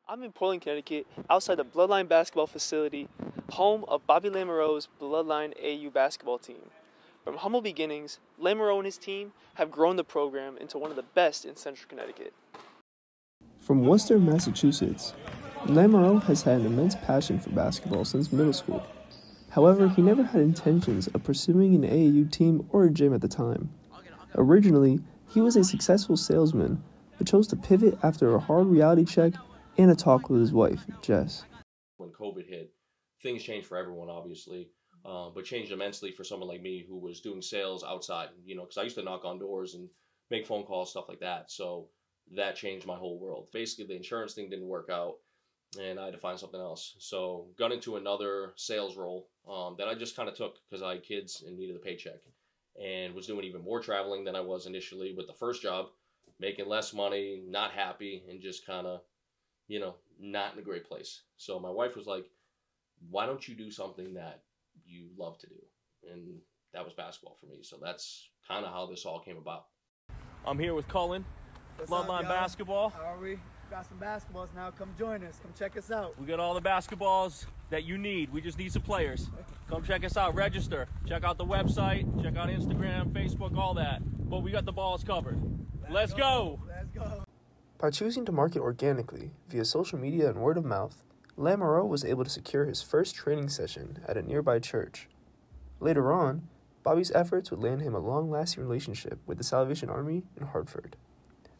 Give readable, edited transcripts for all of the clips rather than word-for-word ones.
I'm in Portland, Connecticut, outside the Bloodline basketball facility, home of Bobby Lamoureux's Bloodline AU basketball team. From humble beginnings, Lamoureux and his team have grown the program into one of the best in Central Connecticut. From Worcester, Massachusetts, Lamoureux has had an immense passion for basketball since middle school. However, he never had intentions of pursuing an AAU team or a gym at the time. Originally, he was a successful salesman, but chose to pivot after a hard reality check and a talk with his wife, Jess. When COVID hit, things changed for everyone, obviously, but changed immensely for someone like me who was doing sales outside, because I used to knock on doors and make phone calls, stuff like that. So that changed my whole world. Basically, the insurance thing didn't work out, and I had to find something else. So got into another sales role that I just kind of took because I had kids and needed a paycheck, and was doing even more traveling than I was initially with the first job, making less money, not happy, and just kind of, not in a great place. So my wife was like, why don't you do something that you love to do? And that was basketball for me. So that's kind of how this all came about. I'm here with Cullen, Bloodline basketball. How are we? Got some basketballs now. Come join us. Come check us out. We got all the basketballs that you need. We just need some players. Come check us out. Register. Check out the website. Check out Instagram, Facebook, all that. But we got the balls covered. Let's go. Let's go. By choosing to market organically via social media and word of mouth, Lamoureux was able to secure his first training session at a nearby church. Later on, Bobby's efforts would land him a long-lasting relationship with the Salvation Army in Hartford.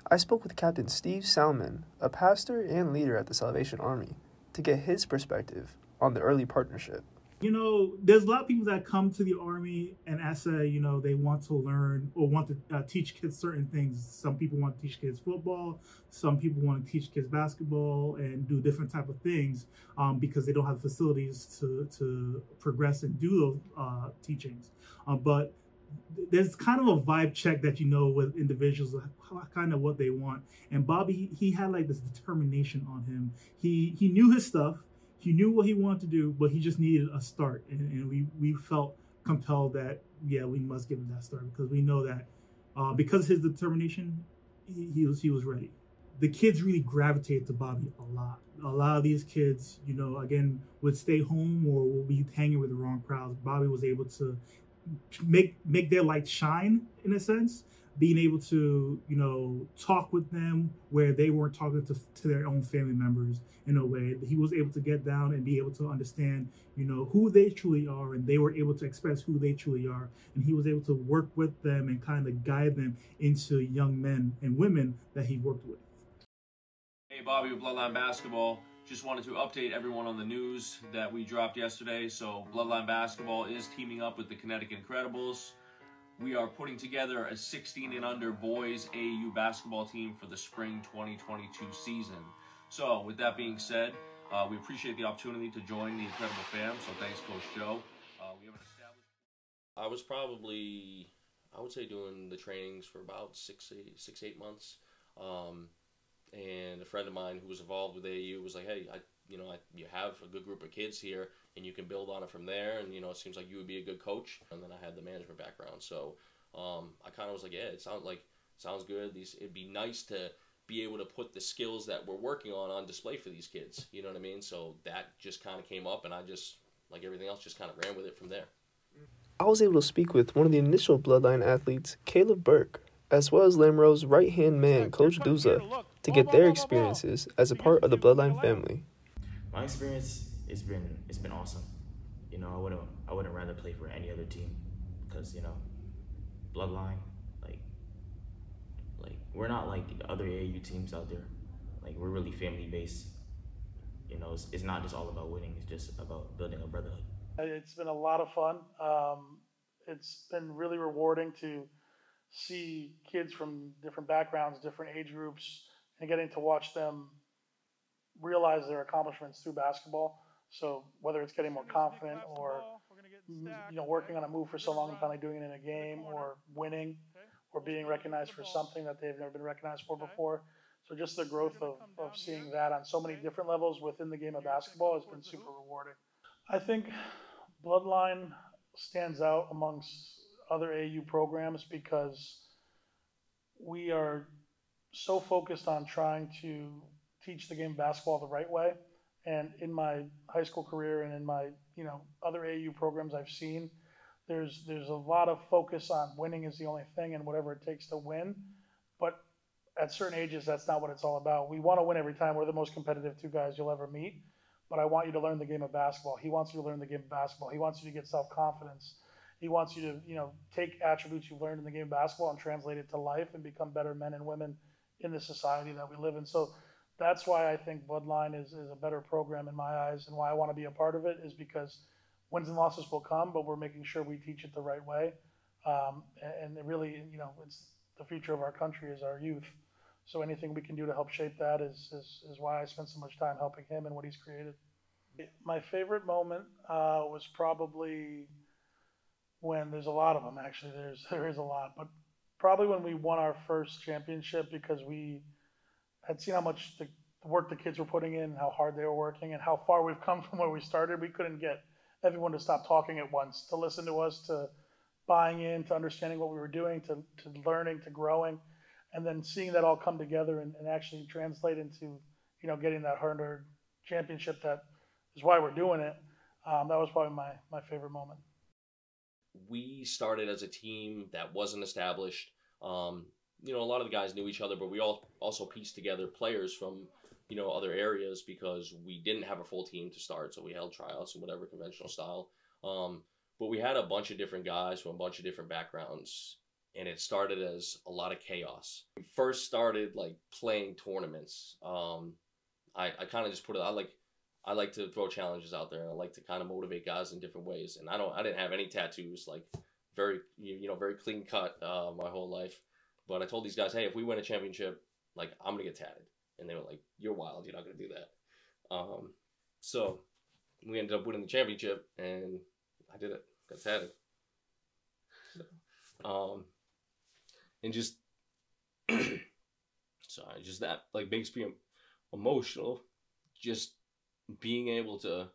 I spoke with Captain Steve Salmon, a pastor and leader at the Salvation Army, to get his perspective on the early partnership. There's a lot of people that come to the Army and say, they want to learn or want to teach kids certain things. Some people want to teach kids football. Some people want to teach kids basketball and do different type of things because they don't have facilities to progress and do those teachings. But there's kind of a vibe check that with individuals, kind of what they want. And Bobby, he had like this determination on him. He knew his stuff. He knew what he wanted to do, but he just needed a start. And we felt compelled that, we must give him that start because we know that because of his determination, he was ready. The kids really gravitated to Bobby a lot. A lot of these kids, again, would stay home or would be hanging with the wrong crowds. Bobby was able to make their light shine, in a sense, being able to, talk with them where they weren't talking to their own family members in a way. He was able to get down and be able to understand, who they truly are, and they were able to express who they truly are. And he was able to work with them and kind of guide them into young men and women that he worked with. Hey, Bobby with Bloodline Basketball. Just wanted to update everyone on the news that we dropped yesterday. So Bloodline Basketball is teaming up with the Connecticut Incredibles. We are putting together a 16 and under boys AAU basketball team for the spring 2022 season. So with that being said, we appreciate the opportunity to join the Incredible fam. So thanks, Coach Joe. We have an established. I was probably, I would say, doing the trainings for about 6-8 months. And a friend of mine who was involved with AAU was like, hey, you have a good group of kids here, and you can build on it from there. And, it seems like you would be a good coach. And then I had the management background. So I kind of was like, yeah, it sounds good. It'd be nice to be able to put the skills that we're working on display for these kids. You know what I mean? So that just kind of came up, and I just, like everything else, just kind of ran with it from there. I was able to speak with one of the initial Bloodline athletes, Caleb Burke, as well as Lamoureux's right-hand man, Coach Duza, to get their experiences as a part of the Bloodline family. My experience, it's been awesome. I wouldn't rather play for any other team because, Bloodline, like we're not like the other AAU teams out there. Like, we're really family-based. It's not just all about winning. It's just about building a brotherhood. It's been a lot of fun. It's been really rewarding to see kids from different backgrounds, different age groups, and getting to watch them realize their accomplishments through basketball. So whether it's getting more confident or, working on a move for so long and finally doing it in a game, or winning, or being recognized for something that they've never been recognized for before. So just the growth of seeing that on so many different levels within the game of basketball has been super rewarding. I think Bloodline stands out amongst other AAU programs because we are so focused on trying to teach the game of basketball the right way. And in my high school career and in my other AAU programs I've seen, there's a lot of focus on winning is the only thing and whatever it takes to win. But at certain ages, that's not what it's all about. We want to win every time. We're the most competitive two guys you'll ever meet. But I want you to learn the game of basketball. He wants you to learn the game of basketball. He wants you to get self-confidence. He wants you to, take attributes you've learned in the game of basketball and translate it to life and become better men and women in the society that we live in. So that's why I think Bloodline is a better program in my eyes, and why I want to be a part of it is because wins and losses will come, but we're making sure we teach it the right way. And it really, it's the future of our country is our youth. So anything we can do to help shape that is why I spend so much time helping him and what he's created. My favorite moment was probably when, there's a lot of them actually, there is a lot, but probably when we won our first championship, because we had seen how much the work the kids were putting in, how hard they were working, and how far we've come from where we started. We couldn't get everyone to stop talking at once, to listen to us, to buying in, to understanding what we were doing, to learning, to growing. And then seeing that all come together and actually translate into, getting that hard-earned championship, that is why we're doing it. That was probably my favorite moment. We started as a team that wasn't established. A lot of the guys knew each other, but we all also pieced together players from, other areas, because we didn't have a full team to start. So we held tryouts and whatever conventional style. But we had a bunch of different guys from a bunch of different backgrounds. And it started as a lot of chaos. We first started playing tournaments. I kind of just put it. I like to throw challenges out there. And I like to kind of motivate guys in different ways. And I didn't have any tattoos, very very clean cut my whole life. But I told these guys, hey, if we win a championship, I'm gonna get tatted. And they were like, you're wild. You're not gonna do that. So we ended up winning the championship, and I did it. Got tatted. And just sorry, just that makes me emotional. Just being able to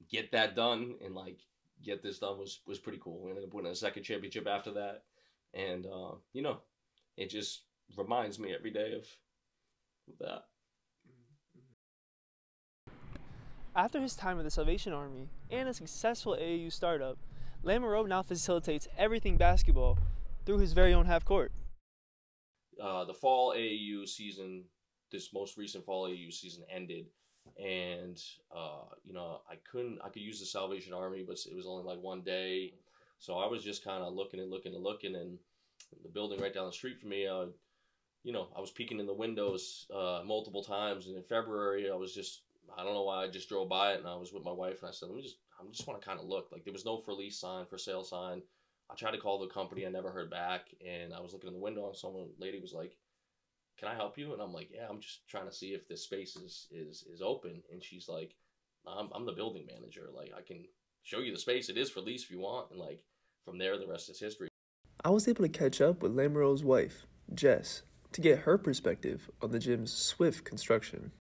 get that done and get this done was pretty cool. We ended up winning a second championship after that, and it just reminds me every day of that. After his time with the Salvation Army and a successful AAU startup, Lamoureux now facilitates everything basketball through his very own half court. The fall AAU season, this most recent fall AAU season ended, and I could use the Salvation Army, but it was only one day, so I was just kind of looking, and the building right down the street from me, I was peeking in the windows multiple times, and in February I don't know why, I just drove by it, and I was with my wife, and I said, I just want to kind of look. There was no for lease sign, for sale sign. I tried to call the company, I never heard back, and I was looking in the window, and lady was like, can I help you? And I'm like, yeah, I'm just trying to see if this space is open. And she's like, I'm the building manager. I can show you the space. It is for lease if you want. And from there, the rest is history. I was able to catch up with Lamoureux's wife, Jess, to get her perspective on the gym's swift construction.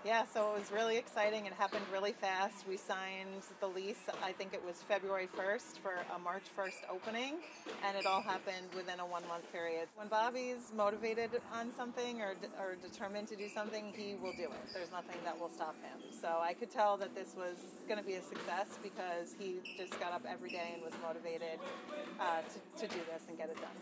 Yeah, so it was really exciting. It happened really fast. We signed the lease, I think it was February 1st for a March 1st opening, and it all happened within a 1-month period. When Bobby's motivated on something or determined to do something, he will do it. There's nothing that will stop him. So I could tell that this was going to be a success because he just got up every day and was motivated to do this and get it done.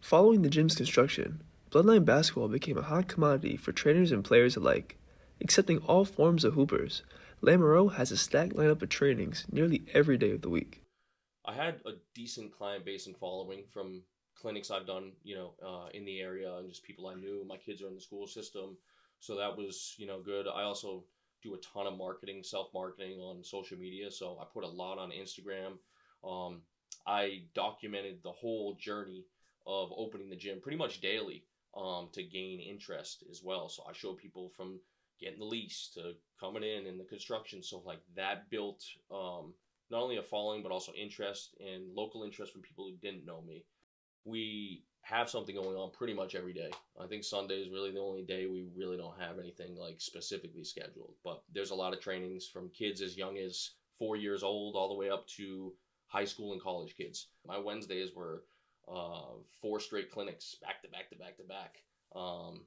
Following the gym's construction, Bloodline basketball became a hot commodity for trainers and players alike. Accepting all forms of hoopers, Lamoureux has a stacked lineup of trainings nearly every day of the week. I had a decent client base and following from clinics I've done, in the area, and just people I knew. My kids are in the school system, so that was, good. I also do a ton of marketing, self-marketing on social media, so I put a lot on Instagram. I documented the whole journey of opening the gym pretty much daily to gain interest as well. So I show people from getting the lease to coming in and the construction. So that built not only a following, but also interest and local interest from people who didn't know me. We have something going on pretty much every day. I think Sunday is really the only day we really don't have anything specifically scheduled. But there's a lot of trainings from kids as young as 4 years old all the way up to high school and college kids. My Wednesdays were 4 straight clinics back to back to back to back.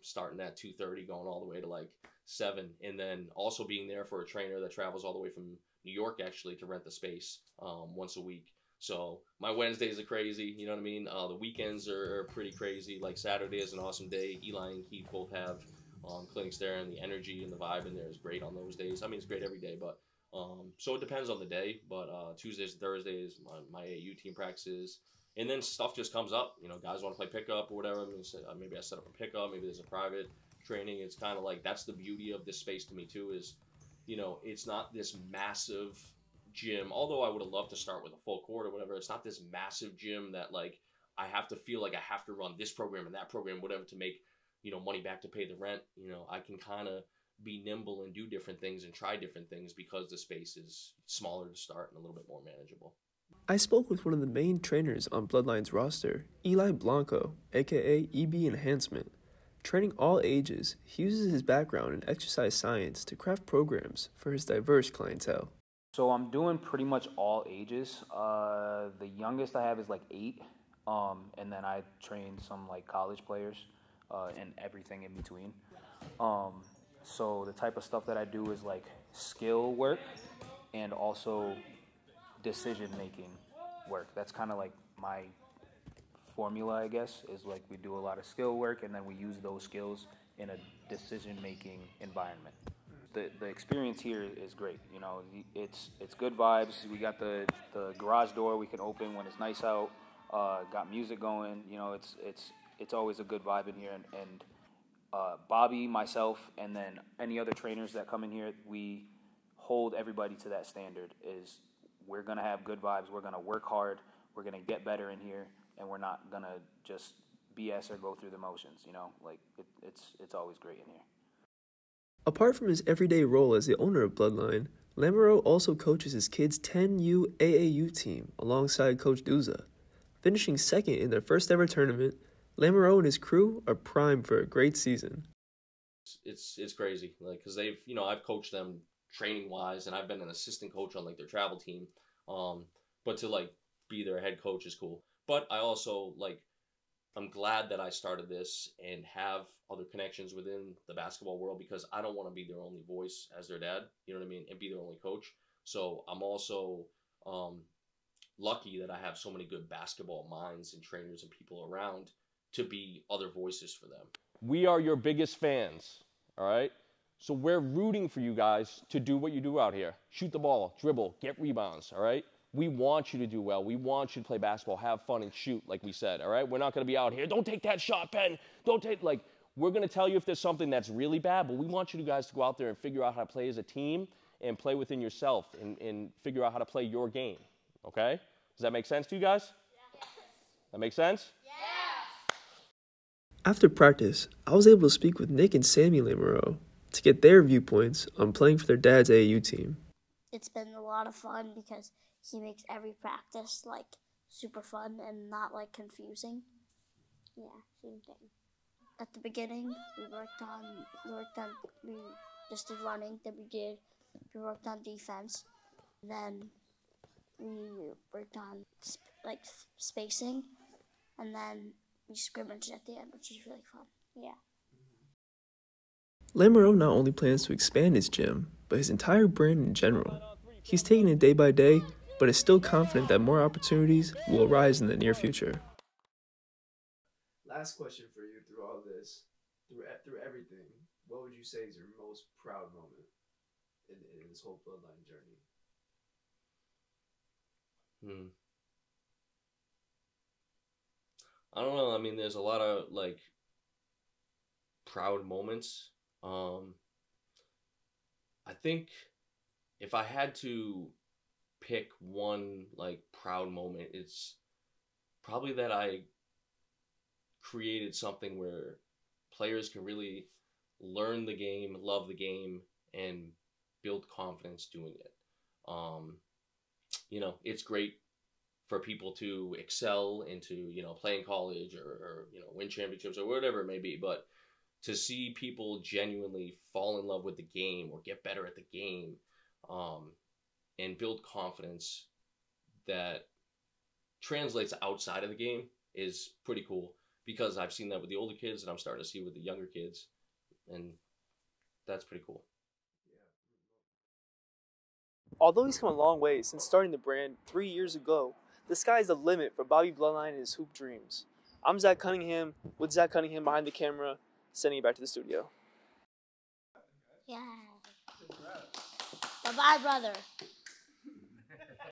starting at 2:30, going all the way to like 7, and then also being there for a trainer that travels all the way from New York actually to rent the space once a week. So my Wednesdays are crazy, you know what I mean? The weekends are pretty crazy. Like Saturday is an awesome day. Eli and Keith both have clinics there, and the energy and the vibe in there is great on those days. I mean, it's great every day, but so it depends on the day. But Tuesdays and Thursdays, my AAU team practices. And then stuff just comes up. You know, guys want to play pickup or whatever. I mean, maybe I set up a pickup. Maybe there's a private training. It's kind of like, that's the beauty of this space to me too, is, you know, it's not this massive gym. Although I would have loved to start with a full court or whatever, it's not this massive gym that like I have to feel like I have to run this program and that program, whatever, to make, you know, money back to pay the rent. You know, I can kind of be nimble and do different things and try different things because the space is smaller to start and a little bit more manageable. I spoke with one of the main trainers on Bloodline's roster, Eli Blanco, aka EB Enhancement. Training all ages, he uses his background in exercise science to craft programs for his diverse clientele. So I'm doing pretty much all ages. The youngest I have is like 8, and then I train some like college players and everything in between. So the type of stuff that I do is like skill work and also decision-making work. That's kind of like my formula, I guess, is like we do a lot of skill work and then we use those skills in a decision-making environment. The experience here is great. You know, it's good vibes. We got the garage door we can open when it's nice out. Got music going. You know, it's always a good vibe in here. And Bobby, myself, and then any other trainers that come in here, we hold everybody to that standard. Is we're gonna have good vibes. We're gonna work hard. We're gonna get better in here, and we're not gonna just BS or go through the motions. You know, like it's always great in here. Apart from his everyday role as the owner of Bloodline, Lamoureux also coaches his kids' 10U AAU team alongside Coach Duza. Finishing second in their first ever tournament, Lamoureux and his crew are primed for a great season. It's crazy, like, because they've, you know, I've coached them training wise, and I've been an assistant coach on like their travel team. But to like be their head coach is cool. But I also like, I'm glad that I started this and have other connections within the basketball world, because I don't want to be their only voice as their dad, you know what I mean, and be their only coach. So I'm also lucky that I have so many good basketball minds and trainers and people around to be other voices for them. We are your biggest fans, all right? So we're rooting for you guys to do what you do out here. Shoot the ball, dribble, get rebounds, all right? We want you to do well. We want you to play basketball, have fun, and shoot, like we said, all right? We're not going to be out here, don't take that shot, Ben. Don't take, like, we're going to tell you if there's something that's really bad, but we want you guys to go out there and figure out how to play as a team and play within yourself and figure out how to play your game, okay? Does that make sense to you guys? Yes. That make sense? Yes. After practice, I was able to speak with Nick and Sammy Lamoureux to get their viewpoints on playing for their dad's AAU team. It's been a lot of fun because he makes every practice like super fun and not like confusing. Yeah, same thing. At the beginning, we just did running. Then we worked on defense. Then we worked on spacing, and then we scrimmaged at the end, which was really fun. Yeah. Lamoureux not only plans to expand his gym, but his entire brand in general. He's taking it day by day, but is still confident that more opportunities will arise in the near future. Last question for you through all this, through everything, what would you say is your most proud moment in this whole Bloodline journey? I don't know. I mean, there's a lot of like proud moments. I think if I had to pick one like proud moment, it's probably that I created something where players can really learn the game, love the game, and build confidence doing it. You know, it's great for people to excel and to, you know, play in college or you know, win championships or whatever it may be, but to see people genuinely fall in love with the game or get better at the game, and build confidence that translates outside of the game is pretty cool. because I've seen that with the older kids and I'm starting to see with the younger kids, and that's pretty cool. Although he's come a long way since starting the brand 3 years ago, the sky's the limit for Bobby Bloodline and his hoop dreams. I'm Zach Cunningham, with Zach Cunningham behind the camera, sending you back to the studio. Yeah. Bye-bye, brother.